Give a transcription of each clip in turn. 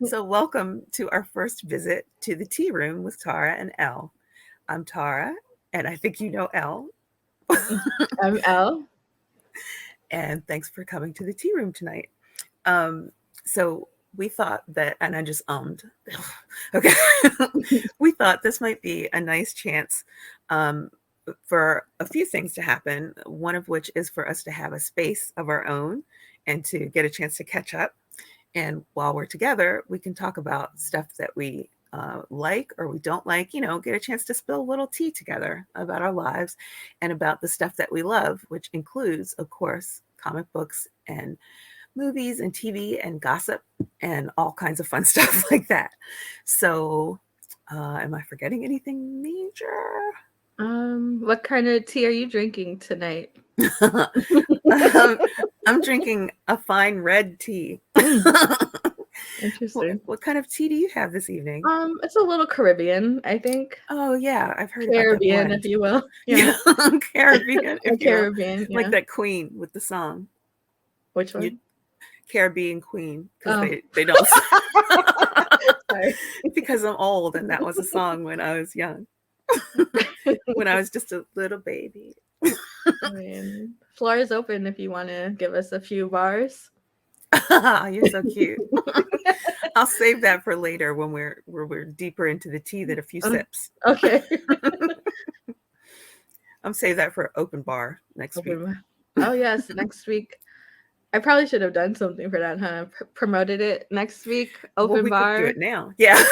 So welcome to our first visit to the tea room with Tara and Elle. I'm Tara, and I think you know Elle. I'm Elle. And thanks for coming to the tea room tonight. Um, so we thought that, and I just okay. We thought this might be a nice chance um, for a few things to happen. One of which is for us to have a space of our own and to get a chance to catch up. And while we're together, we can talk about stuff that we like or we don't like, get a chance to spill a little tea together about our lives and about the stuff that we love, which includes, of course, comic books and movies and TV and gossip and all kinds of fun stuff like that. So, am I forgetting anything major? What kind of tea are you drinking tonight? I'm drinking a fine red tea. Interesting. What kind of tea do you have this evening? It's a little Caribbean, I think. Oh yeah, I've heard Caribbean, about that blend. if you will. Yeah, Caribbean, if you will. Caribbean, yeah. Like that Queen with the song. Which one? Caribbean Queen, because they don't. Sorry. Because I'm old, and that was a song when I was young. When I was just a little baby. I mean, floor is open if you want to give us a few bars. You're so cute. I'll save that for later when we're deeper into the tea than a few sips. Okay. I'm save that for open bar next week. Oh yes, next week. I probably should have done something for that, huh? Promoted it next week. Open bar. We could do it now. Yeah.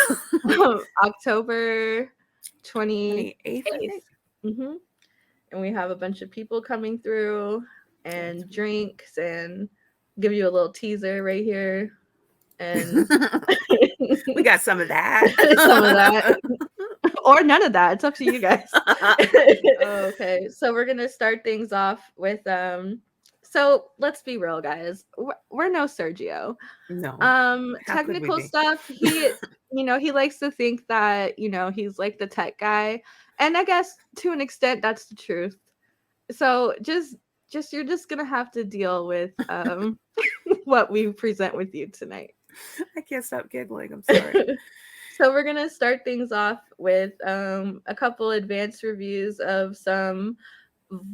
October 28th. Mm-hmm. And we have a bunch of people coming through and drinks and give you a little teaser right here. And we got some of that. Some of that. Or none of that. It's up to you guys. Okay. So we're going to start things off with so let's be real, guys. We're no Sergio. No. Technical stuff. He he likes to think that, he's like the tech guy. And I guess to an extent that's the truth. So just you're just gonna have to deal with what we present with you tonight. I can't stop giggling. I'm sorry. So we're gonna start things off with a couple advanced reviews of some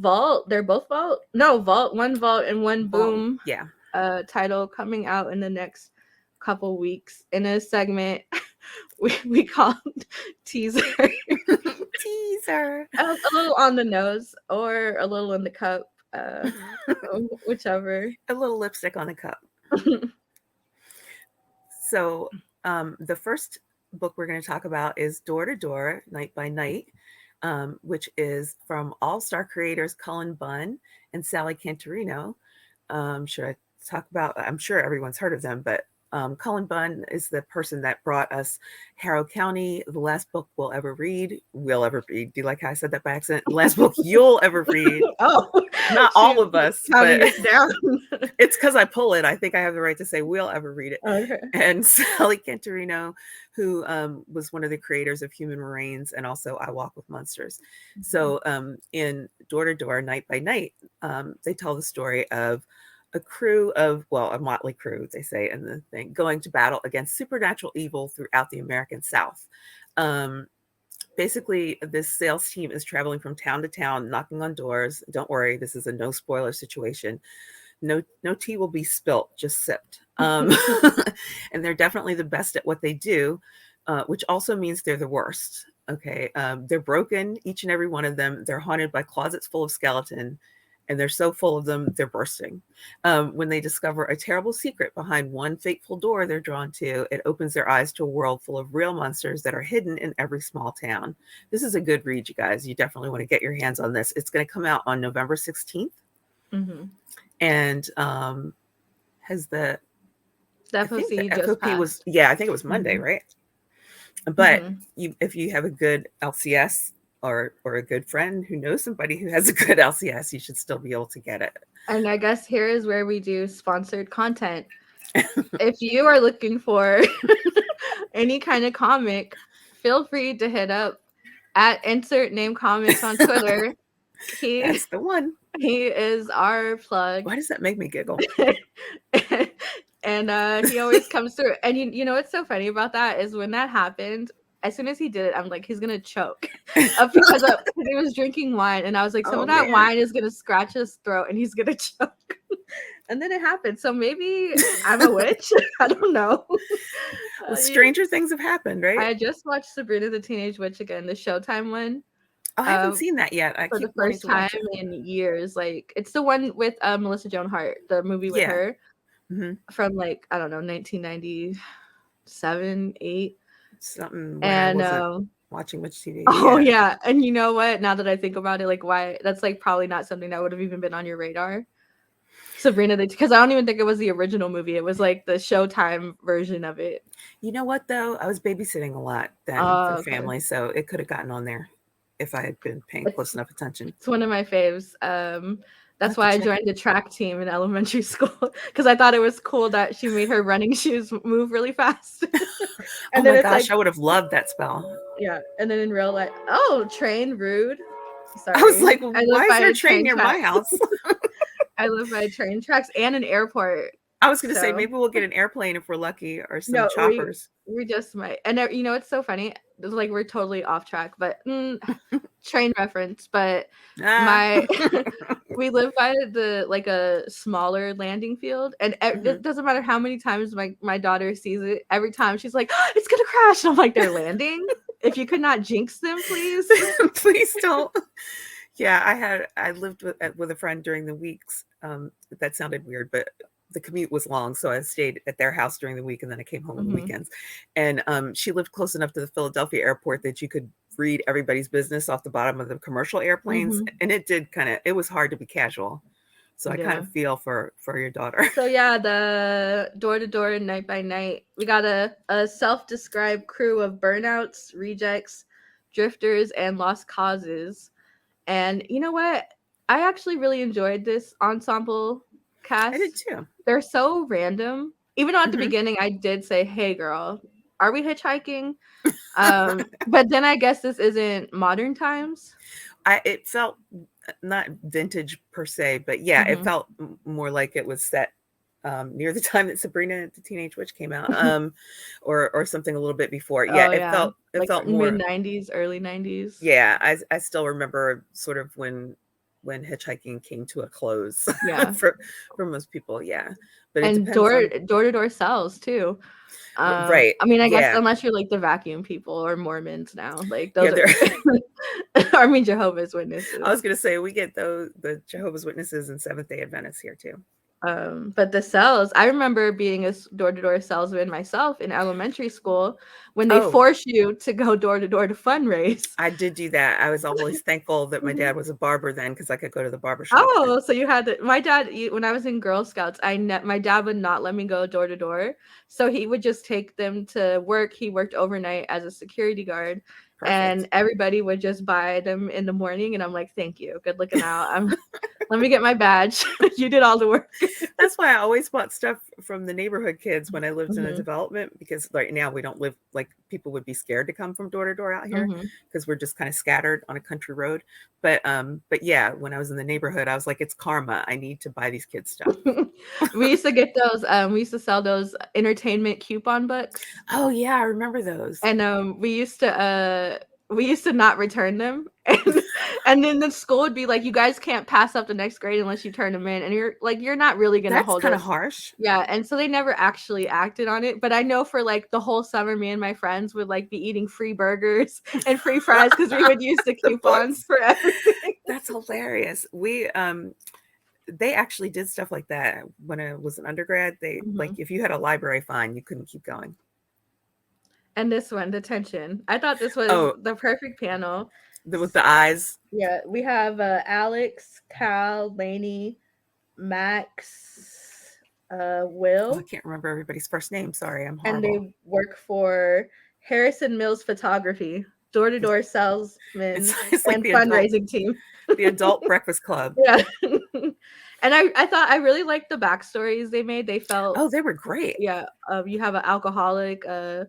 Vault. They're both Vault. No, Vault. One Vault and one Boom. Yeah. Title coming out in the next couple weeks in a segment we called teaser. Teaser. A little on the nose or a little in the cup, whichever. A little lipstick on the cup. So the first book we're going to talk about is Door to Door, Night by Night, which is from all-star creators Cullen Bunn and Sally Cantirino. Should I talk about? I'm sure everyone's heard of them, but Cullen Bunn is the person that brought us Harrow County, the last book we'll ever read. Do you like how I said that by accident? The last book you'll ever read. Not all of us, but it's because I pull it. I think I have the right to say we'll ever read it. Okay. And Sally Cantirino, who was one of the creators of Human Moraines and also I Walk with Monsters. Mm-hmm. So in Door to Door, Night by Night, they tell the story of a crew of, a motley crew, they say in the thing, going to battle against supernatural evil throughout the American South. Basically, this sales team is traveling from town to town, knocking on doors. Don't worry, this is a no spoiler situation. No tea will be spilt, just sipped. And they're definitely the best at what they do, which also means they're the worst. Okay, they're broken, each and every one of them. They're haunted by closets full of skeleton. And they're so full of them, they're bursting. When they discover a terrible secret behind one fateful door they're drawn to, it opens their eyes to a world full of real monsters that are hidden in every small town. This is a good read, you guys. You definitely want to get your hands on this. It's going to come out on November 16th. Mm-hmm. And has the FOP was, I think it was Monday, mm-hmm. right? But if you have a good LCS, or a good friend who knows somebody who has a good LCS, you should still be able to get it. And I guess here is where we do sponsored content. If you are looking for any kind of comic, feel free to hit up at insert name comics on Twitter. That's the one. He is our plug. Why does that make me giggle? And he always comes through. And you know what's so funny about that is when that happened, as soon as he did it, I'm like, he's gonna choke. Because he was drinking wine, and I was like, some Oh of that man. wine is gonna scratch his throat, and he's gonna choke. And then it happened. So maybe I'm a witch. I don't know. Well, stranger things have happened, right? I just watched Sabrina the Teenage Witch again, the Showtime one. Oh, I haven't seen that yet. I For the keep wanting first to time watch it. in years. Like, it's the one with Melissa Joan Hart, the movie with Yeah. her Mm-hmm. from like, I don't know, 1997, 8. Something when I And wasn't watching much TV. oh Yeah. yeah, and you know what? Now that I think about it, like why that's like probably not something that would have even been on your radar. Sabrina the because I don't even think it was the original movie. It was like the Showtime version of it. You know what though? I was babysitting a lot then for the Okay. family, so it could have gotten on there if I had been paying close It's enough attention. it's one of my faves. I'll That's have to why I check joined it. the track team in elementary school because I thought it was cool that she made her running shoes move really fast. Oh And then my it's like, gosh, I would have loved that spell. yeah, and then in real life, oh, train rude. I was Sorry, like, I live why is by there a a train train near track. my house? I live by train tracks and an airport. I was going to say So maybe we'll get an airplane if we're lucky, or some no, choppers. we just might. And you know, it's so funny. It's like we're totally off track, but train reference. But Ah. my we live by the like a smaller landing field, and Mhm. it doesn't matter how many times my daughter sees it. Every time she's like, oh, "It's gonna crash," and I'm like, "They're landing. If you could not jinx them, please." Please don't. Yeah, I lived with a friend during the weeks. That sounded weird, but the commute was long, so I stayed at their house during the week, and then I came home on the Hmm. weekends. And she lived close enough to the Philadelphia airport that you could read everybody's business off the bottom of the commercial airplanes, Hmm. and it was hard to be casual. So I kind Yeah. of feel for your daughter. So yeah, the door to door, night by night, we got a self-described crew of burnouts, rejects, drifters, and lost causes. And you know what? I actually really enjoyed this ensemble I did cast. too. They're so random. Even though at the Hmm. beginning I did say, "Hey, girl, are we hitchhiking?" But then I guess this isn't modern times. It felt not vintage per se, but yeah, it Hmm. felt more like it was set near the time that Sabrina the Teenage Witch came out, or something a little bit before. Yeah, Oh it yeah, like felt mid more. '90s, early '90s. Yeah, I still remember sort of when hitchhiking came to a close Yeah. for most people. Yeah, but it And depends door on. door to door sells too. Right. I mean, I guess Yeah, unless you're like the vacuum people or Mormons now, like yeah. those There. are, I mean Jehovah's I was Witnesses. gonna say we get the Jehovah's Witnesses and Seventh Day Adventists here too. But the cells, I remember being a door to door salesman myself in elementary school when they Oh, force you to go door to door to fundraise. I did do that. I was always thankful that my dad was a barber then, because I could go to the barber shop. Oh, so you had to my dad when I was in Girl Scouts, my dad would not let me go door to door. So he would just take them to work. He worked overnight as a security guard, and Perfect. everybody would just buy them in the morning, and I'm like, "Thank you. Good looking out. I'm let me get my badge. You did all the work." That's why I always bought stuff from the neighborhood kids when I lived in a Mhm. development, because right now we don't live, like, people would be scared to come from door to door out here Mhm. because we're just kind of scattered on a country road. But yeah, when I was in the neighborhood, I was like, it's karma. I need to buy these kids stuff. We used to get those, we used to sell those entertainment coupon books. Oh yeah, I remember those. And, we used to not return them, and then the school would be like, "You guys can't pass up the next grade unless you turn them in," and you're like, "You're not really gonna That's hold kind of us." harsh. Yeah, and so they never actually acted on it, but I know for, like, the whole summer, me and my friends would, like, be eating free burgers and free fries because we would use the The coupons books. for everything. That's hilarious. They actually did stuff like that when I was an undergrad. They, like, Mhm. if you had a library fine, you couldn't keep going. And this one, detention. I thought this was Oh, the perfect panel. with the eyes. Yeah, we have, Alex, Cal, Lainey, Max, Oh, I Will, can't remember everybody's first name. Sorry, I'm and horrible. they work for Harrison Mills Photography, door to door It's salesman it's like and fundraising team. the adult breakfast club. Yeah. And I thought I really liked the backstories they made. They felt, Oh, they were great. yeah, you have an alcoholic, a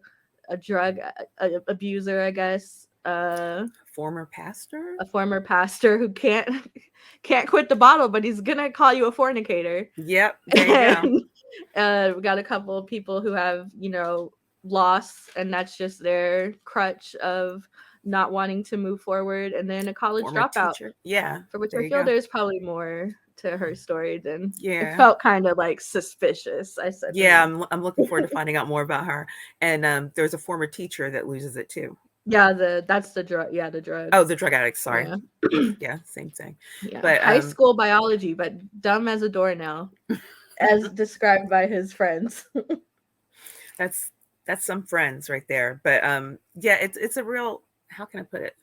drug abuser, I guess, Former pastor. a former pastor who can't can't quit the bottle, but he's gonna call you a fornicator. Yep, there you go. We got a couple of people who have, loss, and that's just their crutch of not wanting to move forward. And then a college Former dropout, teacher. Yeah, for which there I you feel go. there's probably more to her story than it Yeah. felt kind of like suspicious. I said, Yeah, hmm. I'm looking forward to finding out more about her. And there's a former teacher that loses it too. Yeah, that's the drug. Yeah, the drug. Oh, the drug addict. Sorry. Yeah. Yeah, same thing. Yeah. But High school biology, but dumb as a doornail, as described by his friends. that's that's some friends right there. But yeah, it's a real, how can I put it?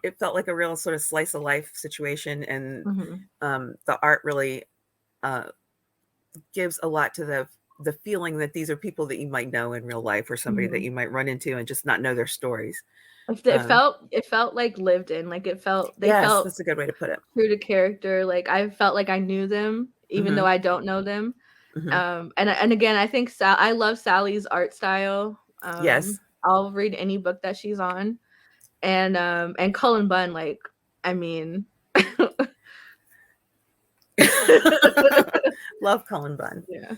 It felt like a real sort of slice of life situation, and Hmm. the art really uh, gives a lot to the feeling that these are people that you might know in real life, or somebody that Hmm. you might run into and just not know their stories. It Um, felt like lived in. Like they yes, felt that's a good way to put it. true to character. Like I felt like I knew them, even though Hmm. I don't know them. Hmm. And again, I think I love Sally's art style. Yes. I'll read any book that she's on, and Cullen Bunn, like, I mean, Love Cullen Bunn. yeah,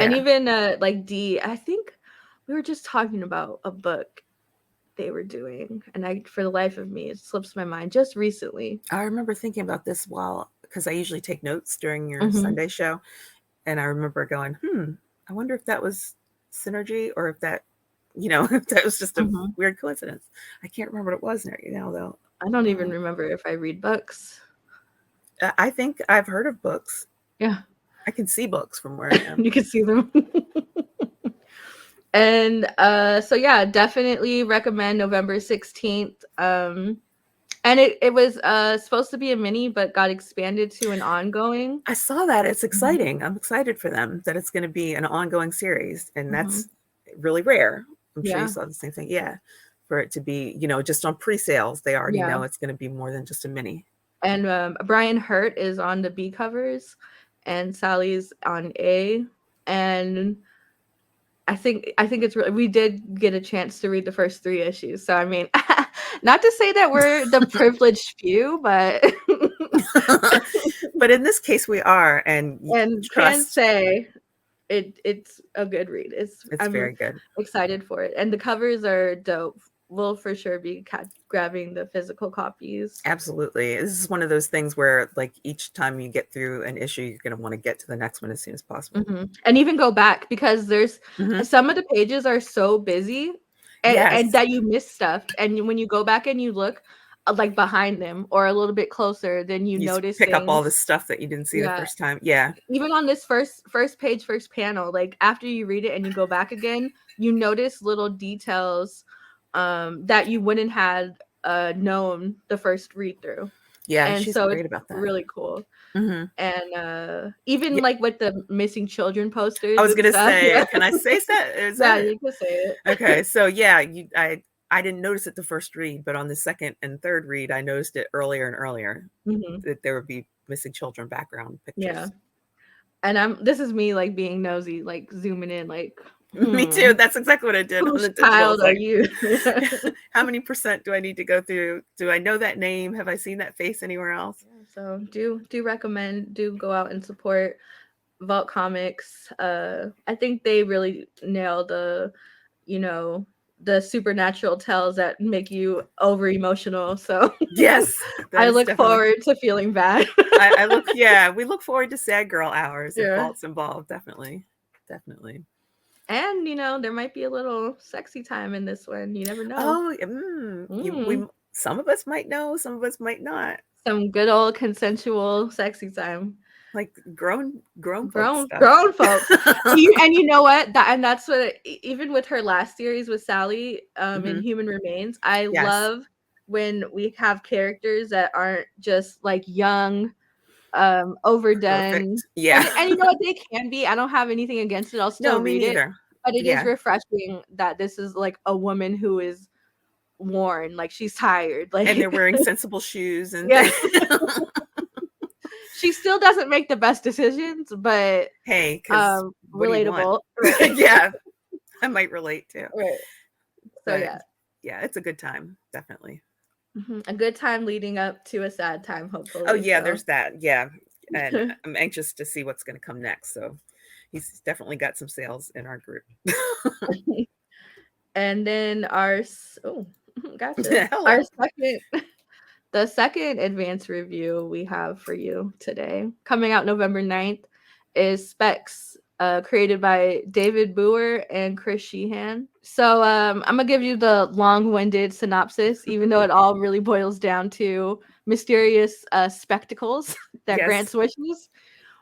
and Yeah. even like Dee, I think we were just talking about a book they were doing, and I, for the life of me, it slips my mind just recently. I remember thinking about this while, because I usually take notes during your Hmm. Sunday show. And I remember going, I wonder if that was synergy, or if that, if that was just a Hmm. weird coincidence. I can't remember what it was now, though. I don't even Uh, remember if I read books. I think I've heard of books. Yeah, I can see books from where I am. you can see them. And so yeah, definitely recommend November 16th. And it was supposed to be a mini, but got expanded to an ongoing. I saw that. It's Mhm. exciting. I'm excited for them that it's going to be an ongoing series. And Mhm. that's really rare. I'm sure you Yeah. saw the same thing. Yeah. For it to be, just on pre sales, they already Yeah. know it's going to be more than just a mini. And Brian Hurt is on the B covers, and Sally's on A. And I think it's really, we did get a chance to read the first 3 issues. So I mean, not to say that we're the privileged few, but But in this case, we are. And and can trust, say it's a good read. it's I'm very good. excited for it, and the covers are dope. We'll for sure be grabbing the physical copies. Absolutely. This is one of those things where, like, each time you get through an issue, you're going to want to get to the next one as soon as possible. And even go back, because there's Hmm. some of the pages are so busy, and Yes. that you miss stuff, and when you go back and you look like behind them or a little bit closer, then you You notice pick up all the things. stuff that you didn't see the Yeah, first time. Yeah. even on this first page, first panel, like after you read it and you go back again, you notice little details that you wouldn't had known the first read through, Yeah. and She's so it's great about that. really cool. Hmm. And even Yeah. like with the missing children I posters was and going to stuff. say, Yeah. can I say that? Is Yeah, that it? you can say it. Okay. So, yeah, I didn't notice it the first read, but on the second and third read, I noticed it earlier and earlier Hmm. that there would be missing children background Yeah. pictures. And this is me like being nosy, like zooming in, like, Me too. That's exactly what I did on whose the digital. child It's are like, you? how many percent do I need to go through? Do I know that name? Have I seen that face anywhere else? Yeah, so do recommend, do go out and support Vault Comics. I think they really nail you know, the supernatural tales that make you over emotional. So Yes, that I is look definitely. forward to feeling bad. Yeah, we look forward to sad girl hours if Yeah. Vault's involved. Definitely. Definitely. And there might be a little sexy time in this one. You never know. Oh, Mm. some of us might know, some of us might not. Some good old consensual sexy time. Like grown folk Grown stuff. grown folks. And you know what? That's what even with her last series with Sally, in Hmm. Human Remains, I Yes. love when we have characters that aren't just like young, overdone. Perfect. Yeah. And you know what, they can be. I don't have anything against it. I'll No, still me read it. neither. But it is Yeah. refreshing that this is like a woman who is worn, like she's tired. And they're Like, wearing sensible shoes and yeah. things. She still doesn't make the best decisions, but Hey, because what do you want? relatable. Right. Yeah, I might relate too. Right. So But yeah. yeah, it's a good time, definitely. A good time leading up to a sad time, Oh hopefully. yeah, So there's that. Yeah. And I'm anxious to see what's going to come next. So He's definitely got some sales in our group. And then gotcha. Hello. The second advanced review we have for you today, coming out November 9th, is Specs, created by David Booher and Chris Shehan. So I'm gonna give you the long-winded synopsis, even though it all really boils down to mysterious spectacles that grants wishes.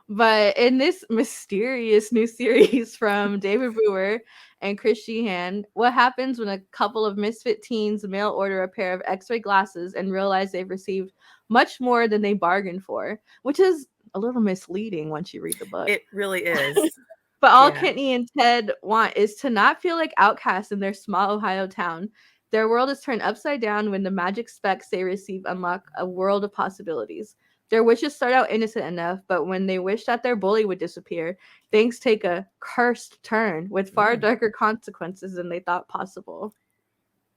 But in this mysterious new series from David Booher and Chris Shehan, what happens when a couple of misfit teens mail order a pair of X-ray glasses and realize they've received much more than they bargained for, which is a little misleading once you read the book. It really is. But all Kidney and Ted want is to not feel like outcasts in their small Ohio town. Their world is turned upside down when the magic specs they receive unlock a world of possibilities. Their wishes start out innocent enough, but when they wish that their bully would disappear, things take a cursed turn with far darker consequences than they thought possible.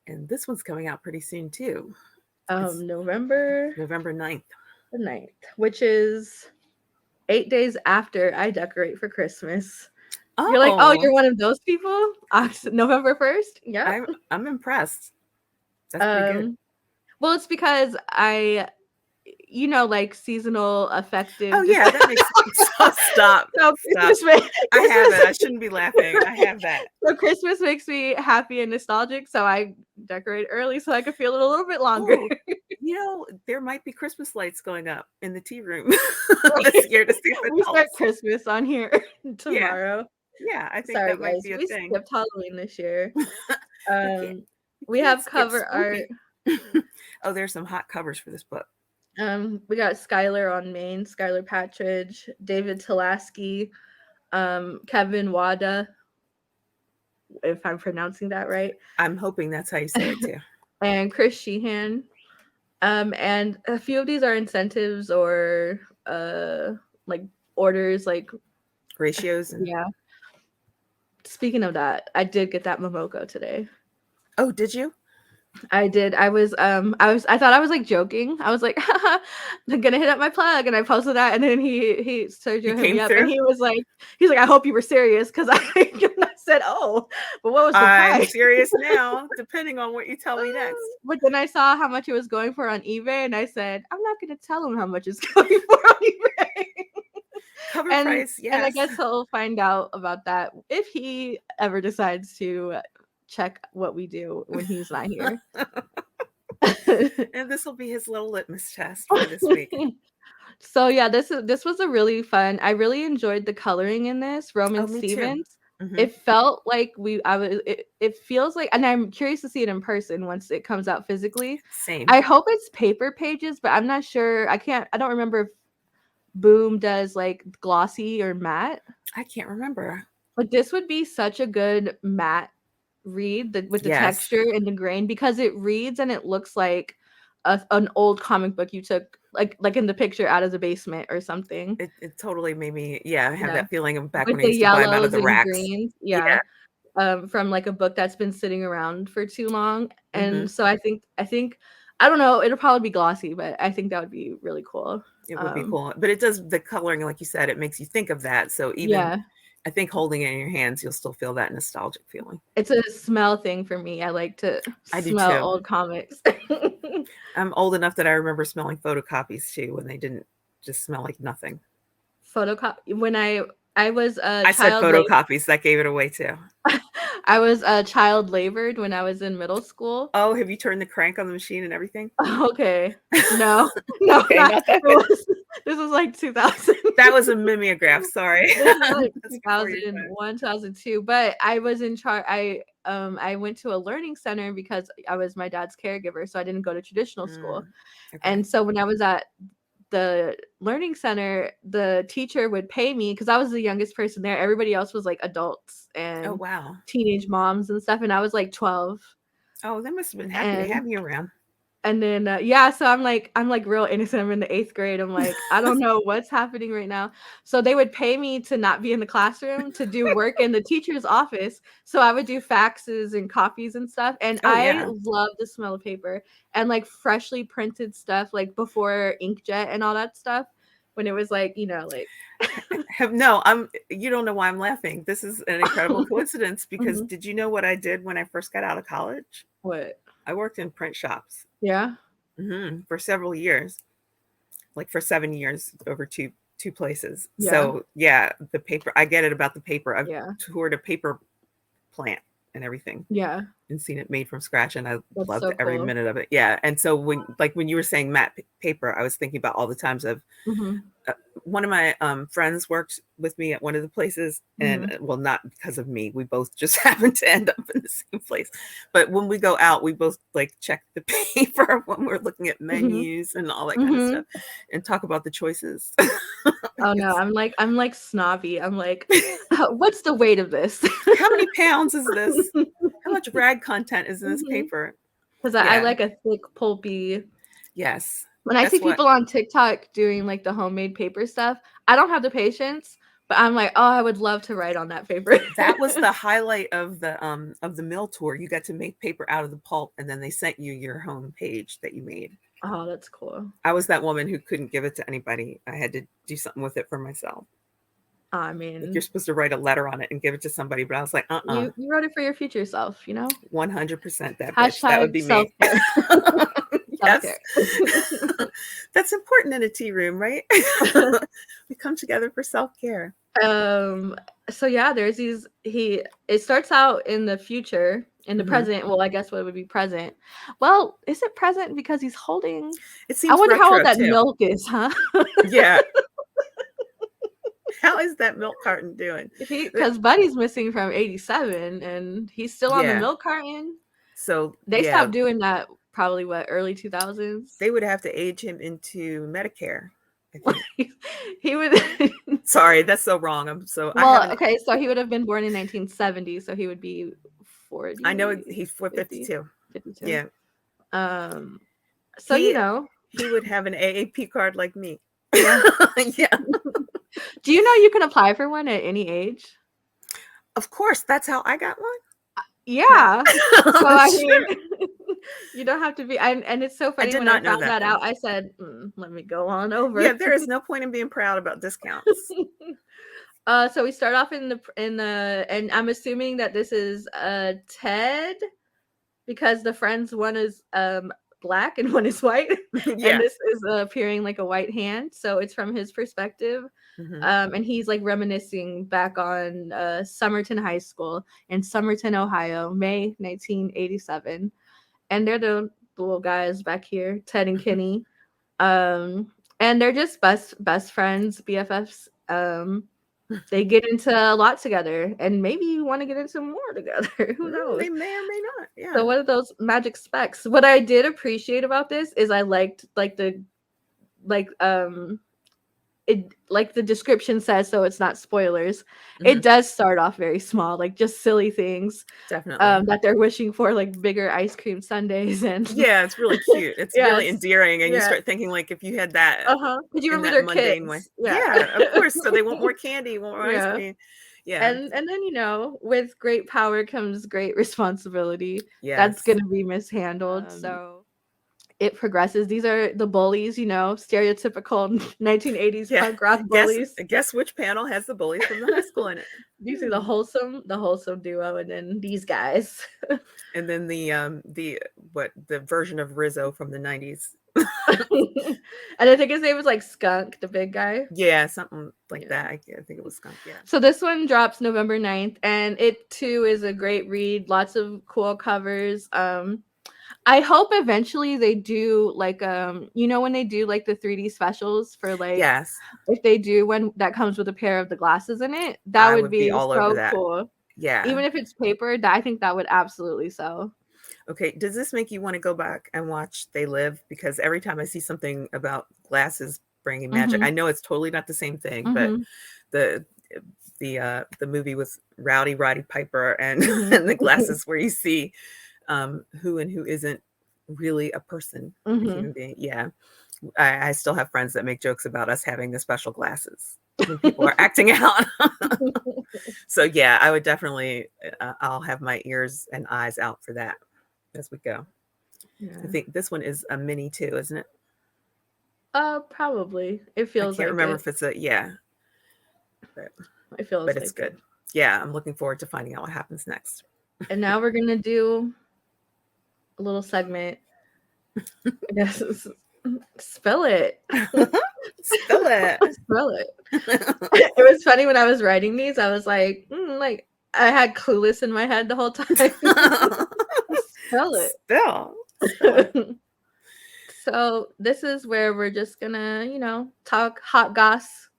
And this one's coming out pretty soon, too. November 9th. The 9th, which is 8 days after I decorate for Christmas. Oh. You're like, oh, you're one of those people? November 1st? Yeah. I'm impressed. That's pretty good. Well, it's because like seasonal affective. Oh yeah, that makes sense. Stop. I have it. I shouldn't be laughing. I have that. So Christmas makes me happy and nostalgic, so I decorate early so I can feel it a little bit longer. Ooh, there might be Christmas lights going up in the tea room this year to see if it we start Christmas on here tomorrow. Yeah, I think that might be a thing. We skipped Halloween this year. We have cover art. Oh, there's some hot covers for this book. We got Skylar on Maine, Skylar Patridge, David Talaski, Kevin Wada, if I'm pronouncing that right. I'm hoping that's how you say it too. And Chris Shehan. And a few of these are incentives or like orders, like ratios. Yeah. Speaking of that, I did get that Momoko today. Oh, did you? I did. I thought I was like joking. I was like, I'm gonna hit up my plug, and I posted that, and then he Sergio hit me up, and he's like, I hope you were serious, because I said, oh, but what was the price? I'm serious now, depending on what you tell me next. But then I saw how much it was going for on eBay, and I said, I'm not gonna tell him how much it's going for on eBay. Cover price, yes. And I guess he'll find out about that if he ever decides to check what we do when he's not here. And this will be his little litmus test for this week. So yeah, this was a really fun. I really enjoyed the coloring in this. Roman Stevens. Mm-hmm. It felt like it feels like, and I'm curious to see it in person once it comes out physically. Same. I hope it's paper pages, but I'm not sure. I don't remember if Boom does like glossy or matte. I can't remember. But this would be such a good matte read with the texture and the grain, because it reads and it looks like an old comic book you took like in the picture out of the basement or something. It totally made me have that feeling of back with when I used to buy them out of the racks. Greens, from like a book that's been sitting around for too long. And so I think I don't know, it'll probably be glossy, but I think that would be really cool. It would be cool, but it does, the coloring, like you said, it makes you think of that. So even I think holding it in your hands, you'll still feel that nostalgic feeling. It's a smell thing for me. I like to smell old comics. I'm old enough that I remember smelling photocopies too, when they didn't just smell like nothing. When I was I said photocopies, that gave it away too. I was child labored when I was in middle school. Oh, have you turned the crank on the machine and everything? Okay. No. Okay, this was like 2000. That was a mimeograph, sorry. Like 2001, 2002. But I was in charge. I went to a learning center because I was my dad's caregiver, so I didn't go to traditional school. Okay. And so when I was at the learning center, the teacher would pay me, because I was the youngest person there. Everybody else was like adults and teenage moms and stuff, and I was like 12. Oh, they must have been happy to have you around. And then so I'm like real innocent. I'm in the 8th grade. I'm like, I don't know what's happening right now. So they would pay me to not be in the classroom, to do work in the teacher's office. So I would do faxes and copies and stuff. And I love the smell of paper and like freshly printed stuff, like before inkjet and all that stuff. when it was like, you know, like No, you don't know why I'm laughing. This is an incredible coincidence because Mhm. did you know what I did when I first got out of college? What? I worked in print shops Yeah? for several years, like for 7 years over two places. Yeah. So yeah, the paper, I get it about the paper. I've Yeah. toured a paper plant and everything Yeah. and seen it made from scratch, and I That's loved so every cool. minute of it. Yeah, and so when you were saying matte paper, I was thinking about all the times I've Mhm. one of my friends worked with me at one of the places, and Mhm. well, not because of me, we both just happened to end up in the same place. But when we go out, we both like check the paper when we're looking at Mhm. menus and all that kind of stuff, Mhm. and talk about the choices. Oh, no, It's, I'm like snobby. I'm like, "What's the weight of this?" how many pounds is this? How much rag content is in this Mhm. paper? 'Cause I Yeah, like a thick, pulpy. yes. When I see Guess what? people on TikTok doing, like, the homemade paper stuff, I don't have the patience, but I'm like, "Oh, I would love to write on that paper." That was the highlight of the mill tour. You got to make paper out of the pulp, and then they sent you your home page that you made. Oh, that's cool. I was that woman who couldn't give it to anybody. I had to do something with it for myself. I Like you're mean, supposed to write a letter on it and give it to somebody, but I was like, you wrote it for your future self, you know? 100% that bitch. That would Hashtag be me. self-care. Yes. Self-care. That's important in a tea room, right? We come together for self-care. Um, so yeah, there's these it starts out in the future, in the Mhm. present. Well, I guess what would be present. Well, is it present because he's holding It I seems wonder how old retro that too. milk is, huh? Yeah. How is that milk carton doing? Because Buddy's missing from 87 and he's still on the Yeah. milk carton. So, They yeah, stopped doing that probably what, early 2000s? they would have to age him into Medicare, I think. He would Sorry, that's so wrong. I Well, haven't, okay, so he would have been born in 1970, so he would be I know 40, he's 50, 452. 52. Yeah. Um, so, you He know, he would have an AAP card like me. yeah. Yeah. Do you know you can apply for one at any age? Of course, that's how I got one. No. Yeah. So, I mean, Sure. you don't have to be and it's so I funny did when I not know found that that though. out, I said, let me go on Yeah, over." there is no point in being proud about discounts. So we start off in the and I'm assuming that this is, Ted because the friends, one is, black and one is white, and Yeah. this is, appearing like a white hand, so it's from his perspective. Mhm. And he's like reminiscing back on Somerton High School in Somerton, Ohio, May 1987. And they're the little guys back here, Ted and Kenny. Um, and they're just best friends, BFFs. They get into a lot together and maybe want to get into more together. Who They knows? may or may not. So Yeah. what are those magic specs? What I did appreciate about this is I liked like the like it like the description says, so it's not spoilers. It Mhm. does start off very small, like just silly things Definitely. that they're wishing for, like bigger ice cream sundaes and Yeah, it's really cute. It's really yes, endearing, and you yeah, start thinking, like, if you had that uh-huh. Because you in remember that they're mundane way. kids, yeah, Yeah, of course. So they want more candy, want more ice yeah. cream. Yeah. And then, with great power comes great responsibility. That's Yes. gonna be mishandled, so it progresses. These are the bullies, stereotypical 1980s Yeah. punk rock Guess bullies. guess which panel has the bullies from the high school in it? You see the wholesome duo, and then these guys. And then the version of Rizzo from the 90s. And I think his name was like Skunk, the big guy. Yeah, something like Yeah. that. I think it was Skunk. Yeah. So this one drops November 9th, and it too is a great read. Lots of cool covers. I hope eventually they do like when they do like the 3D specials for like Yes. if they do when that comes with a pair of the glasses in it, that I would would be be all over so that. cool. Yeah. Even if it's paper, I think that would absolutely sell. Okay, does this make you want to go back and watch They Live? Because every time I see something about glasses bringing magic, I Mhm. know it's totally not the same thing, but Mhm. the the movie with Roddy Piper and Mhm. and the glasses where you see who and who isn't really a person, a human Mhm. being. Yeah, I still have friends that make jokes about us having the special glasses when people are acting out. So yeah, I would definitely. I'll have my ears and eyes out for that as we go. I Yeah. think this one is a mini too, isn't it? Probably. It I feels can't like remember it. if it's a yeah, but, It feels but it's like it. good. Yeah, I'm looking forward to finding out what happens next. And now we're gonna do a little segment. I guess spill it. Spill it. Spill it. It was funny when I was writing these. I was like I had Clueless in my head the whole time. Spill it. Spill it. So this is where we're just gonna, talk hot goss.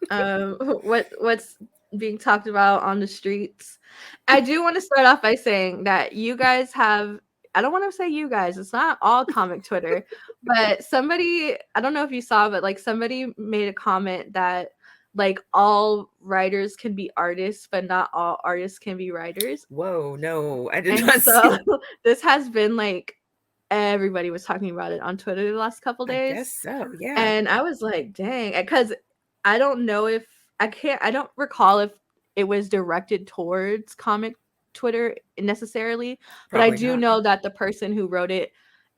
What's being talked about on the streets. I do want to start off by saying that you guys have. I don't want to say you guys. It's not all comic Twitter, but somebody. I don't know if you saw, but like somebody made a comment that like all writers can be artists, but not all artists can be writers. Whoa, no, I did And not see. so this has been like everybody was talking about it on Twitter the last couple I guess days. so. Yeah. And I was like, dang, because I don't know if I don't recall if it was directed towards comic Twitter necessarily, but I Probably do not. know that the person who wrote it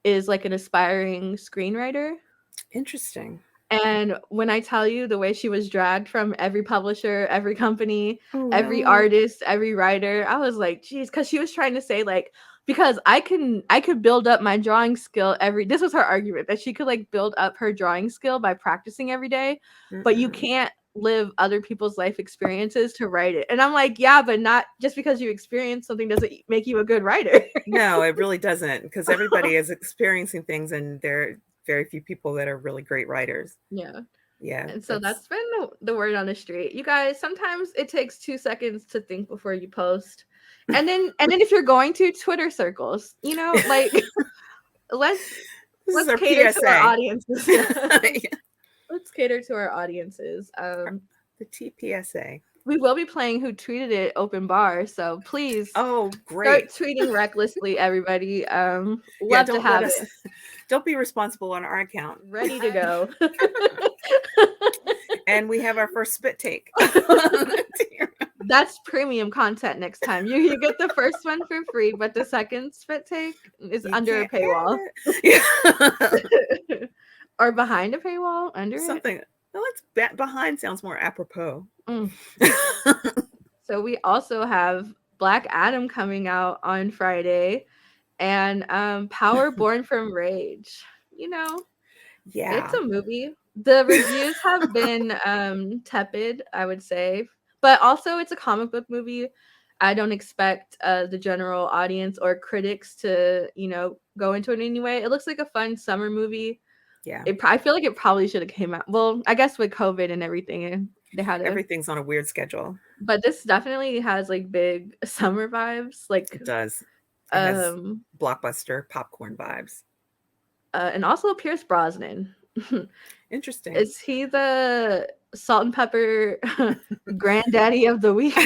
is like an aspiring screenwriter. Interesting. And when I tell you the way she was dragged from every publisher, every company, Oh, every no. artist, every writer, I was like, geez, because she was trying to say like, because I could build up my drawing skill this was her argument that she could like build up her drawing skill by practicing every day, but you can't live other people's life experiences to write it. And I'm like, yeah, but not just because you experience something doesn't make you a good writer. No, it really doesn't, because everybody is experiencing things, and there are very few people that are really great writers. Yeah. Yeah. And so that's been the word on the street. You guys, sometimes it takes 2 seconds to think before you post. And then if you're going to Twitter circles, like let's This is our cater to our PSA. audiences. Let's cater to our audiences. The TPSA. We will be playing Who Tweeted It open bar, so please Oh, great. start tweeting recklessly, everybody. Love Yeah, to don't have let us it. don't be responsible on our account. Ready to go. And we have our first spit take. That's premium content next time. You get the first one for free, but the second spit take is under a paywall. Yeah. Or behind a paywall, under Something. Well, it's behind sounds more apropos. So we also have Black Adam coming out on Friday, and Power Born from Rage. Yeah. It's a movie. The reviews have been tepid, I would say, but also it's a comic book movie. I don't expect the general audience or critics to, go into it anyway. It looks like a fun summer movie. Yeah. I feel like it probably should have came out. Well, I guess with COVID and everything, they had everything's on a weird schedule. But this definitely has like big summer vibes. Like it does. It has blockbuster popcorn vibes. And also Pierce Brosnan. Interesting. Is he the salt and pepper granddaddy of the week?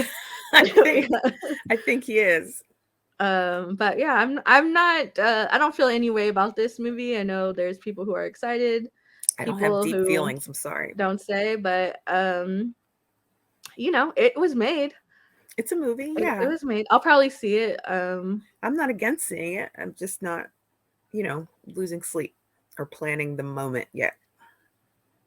I think he is. But yeah, I'm not. I don't feel any way about this movie. I know there's people who are excited. I don't have deep feelings. I'm sorry. Don't say, but it was made. It's a movie. Yeah, it was made. I'll probably see it. I'm not against seeing it. I'm just not, losing sleep or planning the moment yet.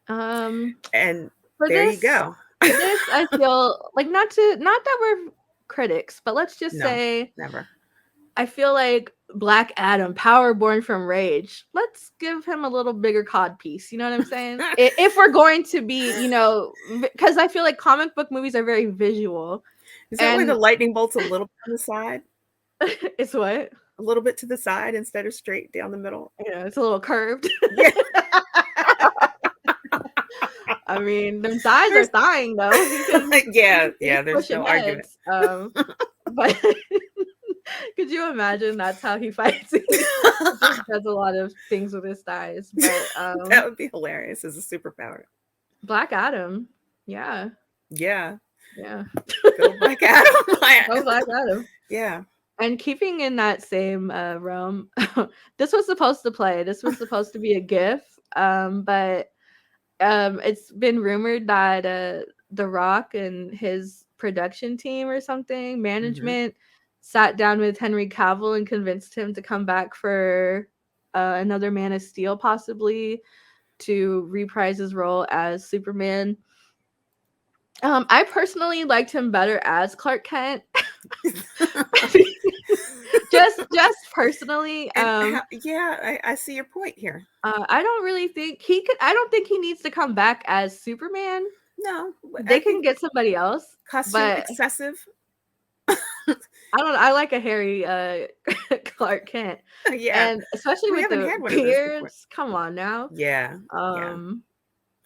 And there you go. This I feel like not that we're critics, but let's just say never. I feel like Black Adam, Power Born from Rage. Let's give him a little bigger cod piece. You know what I'm saying? If we're going to be, because I feel like comic book movies are very visual. Is that why the lightning bolt's a little bit on the side? It's what? A little bit to the side instead of straight down the middle. Yeah, it's a little curved. Yeah. I mean, them thighs are thawing though. Yeah, there's no argument. But could you imagine that's how he fights? He does a lot of things with his thighs. But that would be hilarious as a superpower. Black Adam. Yeah. Yeah. Yeah. Go Black Adam. Go Black Adam. Yeah. And keeping in that same realm, this was supposed to play. This was supposed to be a GIF. But it's been rumored that The Rock and his production team or something, management, sat down with Henry Cavill and convinced him to come back for another Man of Steel, possibly. to reprise his role as Superman. I personally liked him better as Clark Kent. just personally. Yeah, I see your point here. I don't really think he could. I don't think he needs to come back as Superman. No, They I can think get somebody else, costume but excessive. I don't. I like a hairy Clark Kent, Yeah, and especially we with haven't the had one of those before. beards. Come on now. Yeah, yeah.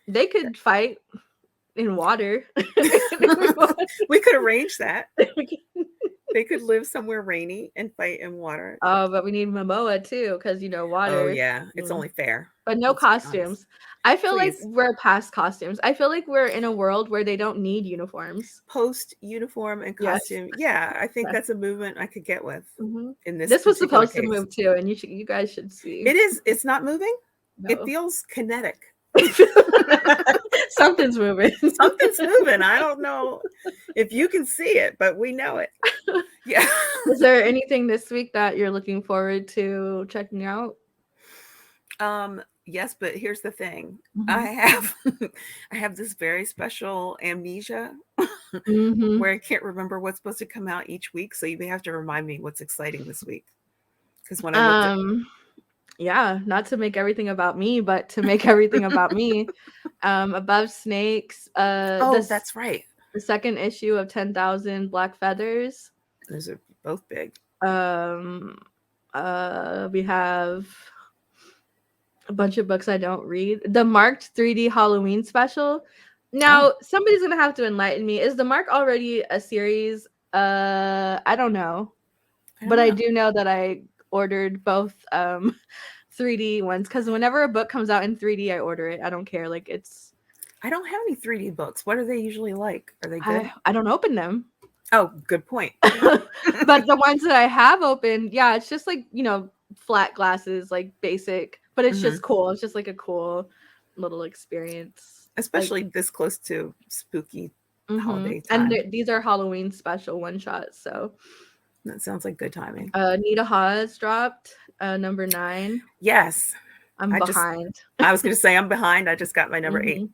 They could fight in water. We could arrange that. They could live somewhere rainy and fight in water. Oh, but we need Momoa too, because Oh water. yeah, it's only fair. But no Let's be honest. costumes. I feel like Please. we're past costumes. I feel like we're in a world where they don't need uniforms. Post uniform and Yes. costume. Yeah, I think Yes. that's a movement I could get with in this. This was particular supposed to case. move too, and you guys should see. It is. It's not moving. No. It feels kinetic. Something's moving. Something's moving. I don't know if you can see it, but we know it. Yeah. Is there anything this week that you're looking forward to checking out? Yes, but here's the thing. Mm-hmm. I have this very special amnesia Mm-hmm. where I can't remember what's supposed to come out each week. So you have to remind me what's exciting this week. Because when I looked yeah, not to make everything about me, but to make everything about me. Above Snakes. That's right. The second issue of 10,000 Black Feathers. Those are both big. We have a bunch of books I don't read. The Marked 3D Halloween special. Now, somebody's gonna have to enlighten me. Is the Mark already a series? I don't know. I do know that I ordered both 3D ones, because whenever a book comes out in 3D, I order it. I don't care. Like, it's. I don't have any 3D books. What are they usually like? Are they good? I don't open them. Oh, good point. But the ones that I have opened, yeah, it's just like, flat glasses, like basic, but it's just cool. It's just like a cool little experience. Especially this close to spooky holiday time. And these are Halloween special one-shots, so. That sounds like good timing. Nita Hawes dropped number 9. Yes. I'm behind. I was going to say I'm behind. I just got my number 8.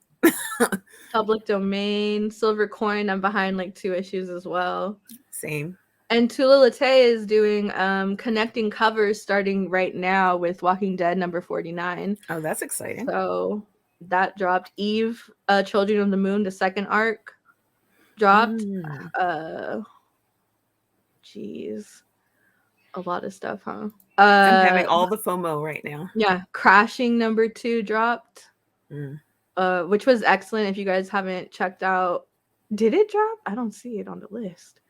Public Domain, Silver Coin. I'm behind like 2 issues as well. Same. And Tula Late is doing connecting covers starting right now with Walking Dead number 49. Oh, that's exciting. So that dropped. Eve, Children of the Moon, the second arc dropped. Jeez. A lot of stuff, huh? I'm having all the FOMO right now. Yeah. Crashing number 2 dropped. Which was excellent. If you guys haven't checked out, did it drop? I don't see it on the list.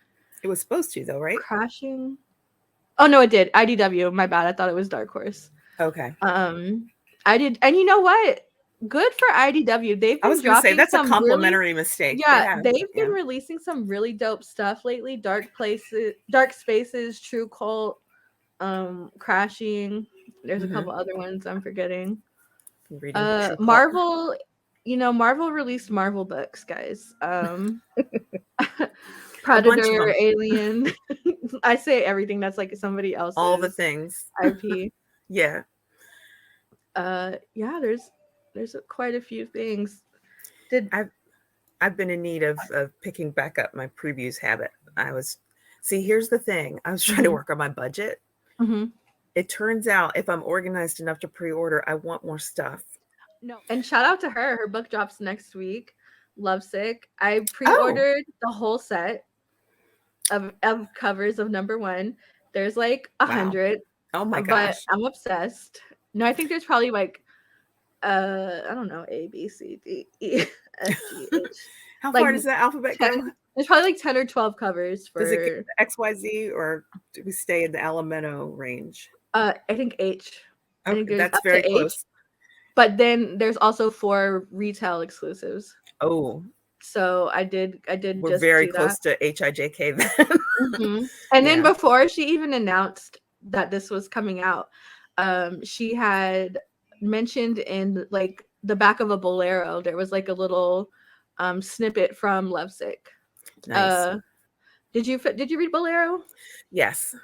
It was supposed to, though, right? Crashing. Oh no, it did. IDW. My bad. I thought it was Dark Horse. Okay. I did, and you know what? Good for IDW. They've been. I was going to say that's a complimentary mistake. Yeah, they've been releasing some really dope stuff lately. Dark Spaces, True Cult, Crashing. There's a couple other ones I'm forgetting. Marvel. Marvel released Marvel books, guys. Predator, Alien. I say everything that's like somebody else's. All the things. IP. Yeah. Yeah, there's quite a few things. I've been in need of picking back up my previews habit. Here's the thing. I was trying to work on my budget. It turns out if I'm organized enough to pre-order, I want more stuff. No. And shout out to her. Her book drops next week. Lovesick. I pre-ordered the whole set of covers of number 1. There's like 100. Wow. Oh my gosh. But I'm obsessed. No, I think there's probably like I don't know, A, B, C, D, E, F, G, H. How far does that alphabet go? There's probably like 10 or 12 covers for. Does it get XYZ, or do we stay in the Alamento range? I think H. Okay, I think that's very close. But then there's also 4 retail exclusives. Oh. So I did. We're just very close to HIJK then. And then before she even announced that this was coming out, she had mentioned in like the back of a Bolero, there was like a little snippet from Lovesick. Nice. Did you read Bolero? Yes.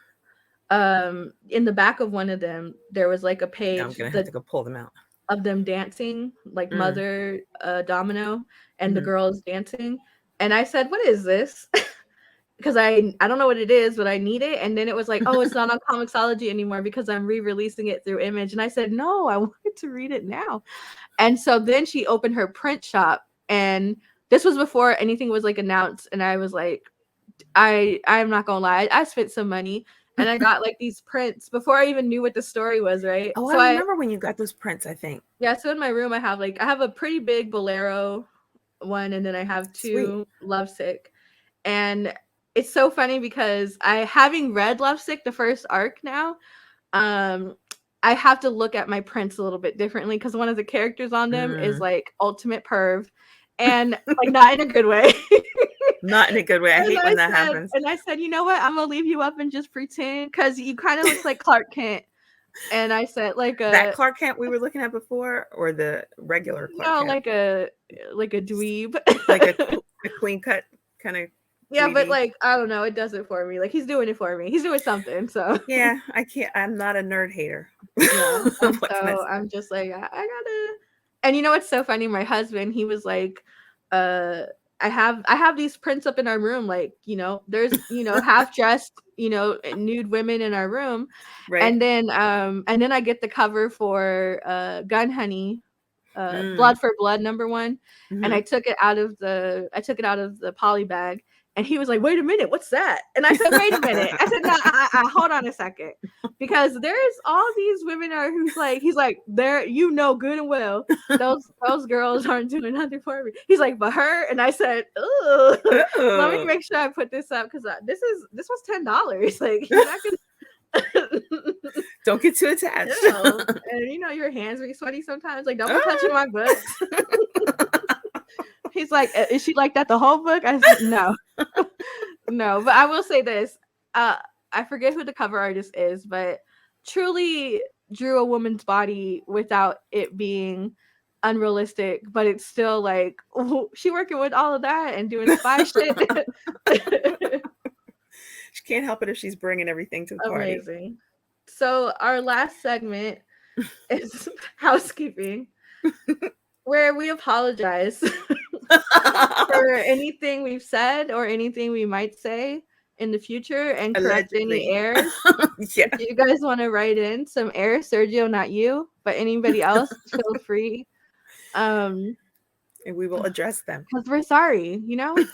In the back of one of them, there was like a page. Now I'm gonna have to go pull them out. of them dancing, like Mm. Mother Domino and the Mhm. girls dancing. And I said, "What is this?" Because I don't know what it is, but I need it. And then it was like, "Oh, it's not on Comixology anymore because I'm re-releasing it through Image." And I said, "No, I wanted to read it now." And so then she opened her print shop, and this was before anything was like announced. And I was like, I'm not gonna lie, I spent some money and I got like these prints before I even knew what the story was, right? Oh, I So I remember when you got those prints, I think. yeah, so in my room I have a pretty big Bolero one, and then I have Sweet. 2 Lovesick. And it's so funny because I having read Lovesick, the first arc now, um, I have to look at my prints a little bit differently because one of the characters on them is Mm. like ultimate perv, and like not in a good way. Not in a good way. I hate when that happens. And I said, "You know what? I'm gonna leave you up and just pretend because you kind of look like Clark Kent." And I said, That Clark Kent we were looking at before, or the regular Clark Kent? like a dweeb. Like a clean cut kind of Yeah, but dweeby. like I don't know, it does it for me. Like he's doing it for me. He's doing something. So Yeah, I can't. I'm not a nerd hater. yeah, and What can I so say? I'm just like, I gotta. And you know what's so funny? My husband, he was like, uh, I have these prints up in our room, like there's half dressed, nude women in our room, Right? and then I get the cover for Gun Honey, Mm. Blood for Blood #1, and Hmm. I took it out of the poly bag, and he was like, "Wait a minute, what's that?" And I said, "Wait a minute." I said, "No, hold on a second, because there's all these women are who's like, he's like, there, good and well, those girls aren't doing nothing for me." He's like, "But her," and I said, "Ooh, let me Oh. make sure I put this up because this was $10. Like you're not gonna." Don't get too attached. Ew. And your hands be sweaty sometimes. Like, don't be touching Ah. my books. He's like, is she like that the whole book? I said, no, no. But I will say this. Uh, I forget who the cover artist is, but truly drew a woman's body without it being unrealistic. But it's still like, ooh, she working with all of that and doing spy shit. She can't help it if she's bringing everything to the party. Amazing. So our last segment is housekeeping, where we apologize for anything we've said or anything we might say in the future and correct any Allegedly. errors. Yeah. If you guys want to write in some errors, Sergio, not you, but anybody else, feel free. Um, And we will address them. because we're sorry, we're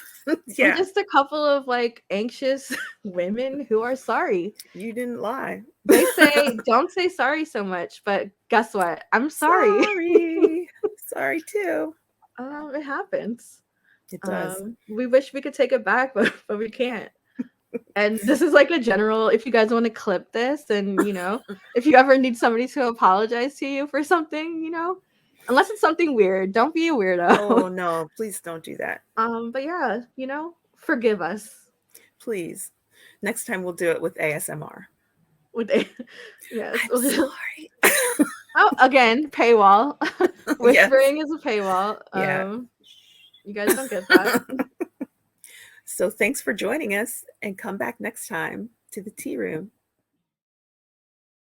Yeah. just a couple of like anxious women who are sorry. You didn't lie. They say don't say sorry so much, but guess what? I'm sorry. Sorry. Sorry too. It happens. It does. We wish we could take it back, but we can't. And this is like a general, if you guys want to clip this and, if you ever need somebody to apologize to you for something, unless it's something weird, don't be a weirdo. Oh no, please don't do that. But yeah, forgive us. Please. Next time we'll do it with ASMR. With a, yes. I'm sorry. Oh, again, paywall. Yes. Whispering is a paywall. Yeah. You guys don't get that. So thanks for joining us, and come back next time to the tea room.